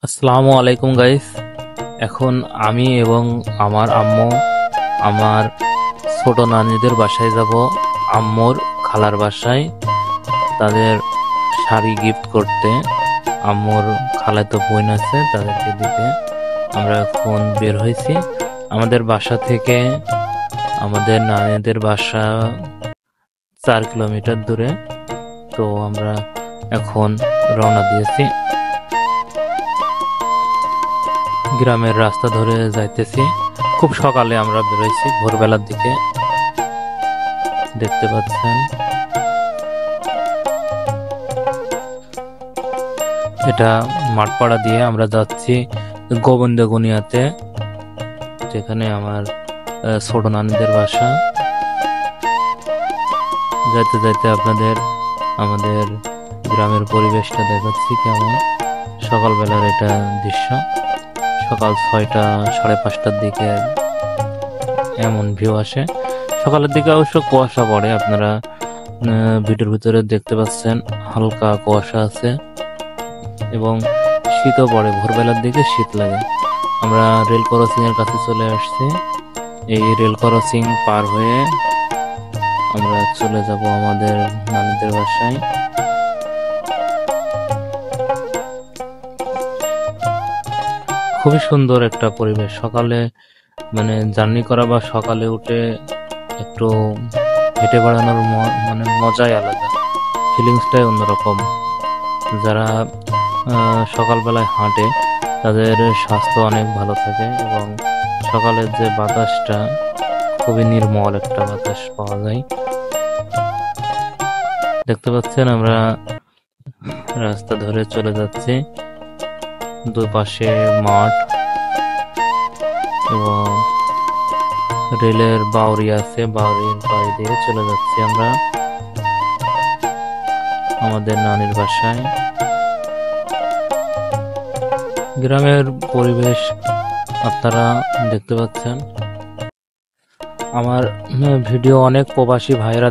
আসসালামু আলাইকুম গাইস। এখন আমি এবং আমার আম্মু আমার ছোট নানিদের বাসায় যাব, আম্মুর খালার বাসায় তাদের শাড়ি গিফট করতে। আম্মুর খালাতো বোন আছে, তাদেরকে দিতে আমরা এখন বের হয়েছি। আমাদের বাসা থেকে আমাদের নানিদের বাসা 4 কিলোমিটার দূরে। তো আমরা এখন রওনা দিয়েছি, গ্রামের রাস্তা ধরে যাইতেছি। খুব সকালে আমরা বেরোইছি, ভোরবেলার দিকে। দেখতে পাচ্ছেন এটা মাঠপাড়া দিয়ে আমরা যাচ্ছি গোবিন্দগনিয়াতে, যেখানে আমার ছোট নানীদের বাসা। যাইতে যাইতে আপনাদের আমাদের গ্রামের পরিবেশটা দেখাচ্ছি কেমন। সকালবেলার এটা দৃশ্য, সকাল 6টা 5:30টার দিকে এমন ভিউ আসে। সকালের দিকে অবশ্য কুয়াশা পড়ে, আপনারা ভিডিওর ভিতরে দেখতে পাচ্ছেন হালকা কুয়াশা আছে এবং শীতও পড়ে, ভোরবেলার দিকে শীত লাগে। আমরা রেল ক্রসিং এর কাছে চলে আসছি। এই রেল ক্রসিং পার হয়ে আমরা চলে যাব আমাদের নানীদের বাসায়। খুবই সুন্দর একটা পরিবেশ। সকালে মানে জার্নি করা বা সকালে উঠে একটু হেঁটে বেড়ানোর মানে মজাই আলাদা, ফিলিংসটাই অন্যরকম। যারা সকালবেলায় হাঁটে তাদের স্বাস্থ্য অনেক ভালো থাকে এবং সকালের যে বাতাসটা খুবই নির্মল একটা বাতাস পাওয়া যায়। দেখতে পাচ্ছেন আমরা রাস্তা ধরে চলে যাচ্ছি, দুই পাশে মাঠ এবং রেলের বাউরি আছে, বাউরির বাড়ি দিয়ে চলে যাচ্ছি আমরা আমাদের নানির বাসায়। গ্রামের পরিবেশ আপনারা দেখতে পাচ্ছেন। আমার ভিডিও অনেক প্রবাসী ভাইরা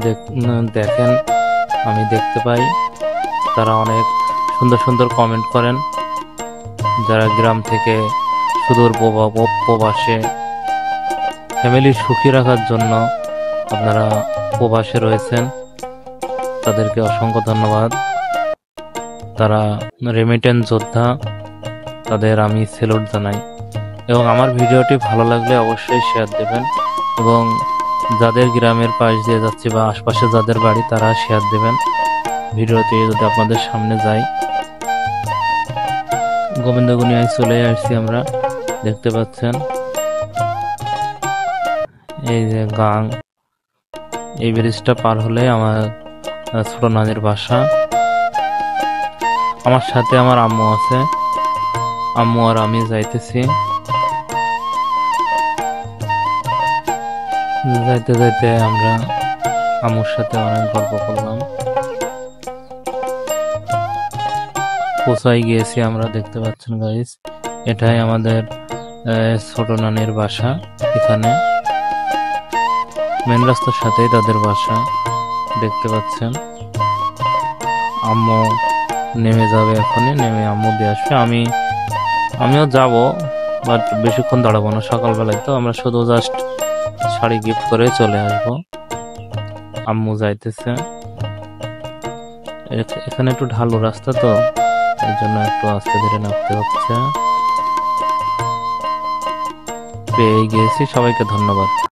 দেখেন, আমি দেখতে পাই। তারা অনেক সুন্দর সুন্দর কমেন্ট করেন। যারা গ্রাম থেকে সুদূর প্রবাসে ফ্যামিলি সুখী রাখার জন্য আপনারা প্রবাসে রয়েছেন, তাদেরকে অসংখ্য ধন্যবাদ। তারা রেমিটেন্স যোদ্ধা, তাদের আমি স্যালুট জানাই। এবং আমার ভিডিওটি ভালো লাগলে অবশ্যই শেয়ার দেবেন এবং যাদের গ্রামের পাশ দিয়ে যাচ্ছে বা আশপাশে যাদের বাড়ি তারা শেয়ার দেবেন ভিডিওটি যদি আপনাদের সামনে যায়। গোবিন্দগনিয়ায় চলে আসছি আমরা, দেখতে পাচ্ছেন এই যে গাং। এই ব্রিজটা পার হলে আমার ছোট নানির বাসা। আমার সাথে আমার আম্মু আছে, আম্মু আর আমি যাইতেছি। যাইতে যাইতে আমরা আম্মুর সাথে অনেক গল্প করলাম। পৌঁছাই গিয়েছি আমরা, দেখতে পাচ্ছেন গাইস, এটাই আমাদের ছোট নানির বাসা। এখানে মেন রাস্তার সাথেই তাদের বাসা, দেখতে পাচ্ছেন। আম্মু নেমে যাবে এখনই, নেমে আম্মু দিয়ে আসবে। আমিও যাব, বাট বেশিক্ষণ দাঁড়াবো না। সকালবেলায় তো আমরা শুধু জাস্ট শাড়ি গিফট করে চলে আসবো। আম্মু যাইতেছে। এখানে একটু ঢালু রাস্তা, তো এই জন্য একটু আস্তে ধীরে নামতে হচ্ছে। পেয়ে গিয়েছি, সবাইকে ধন্যবাদ।